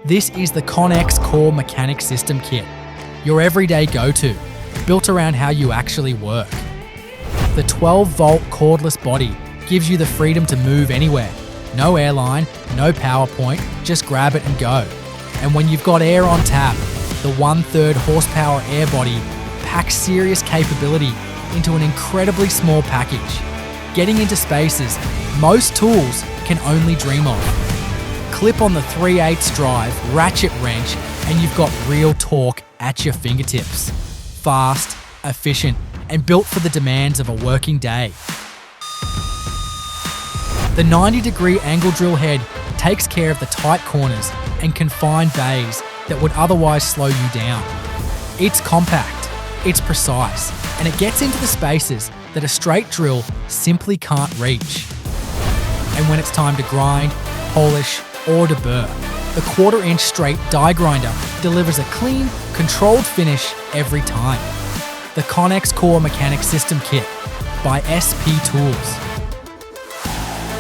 This is the ConX Core Mechanic System Kit, your everyday go-to, built around how you actually work. The 12-volt cordless body gives you the freedom to move anywhere. No airline, no power point, just grab it and go. And when you've got air on tap, the 1/3 horsepower air body packs serious capability into an incredibly small package, getting into spaces most tools can only dream of. Clip on the 3/8 drive, ratchet wrench, and you've got real torque at your fingertips. Fast, efficient, and built for the demands of a working day. The 90-degree angle drill head takes care of the tight corners and confined bays that would otherwise slow you down. It's compact, it's precise, and it gets into the spaces that a straight drill simply can't reach. And when it's time to grind, polish, or deburr, the 1/4-inch straight die grinder delivers a clean, controlled finish every time. The ConX Core Mechanic System Kit by SP Tools.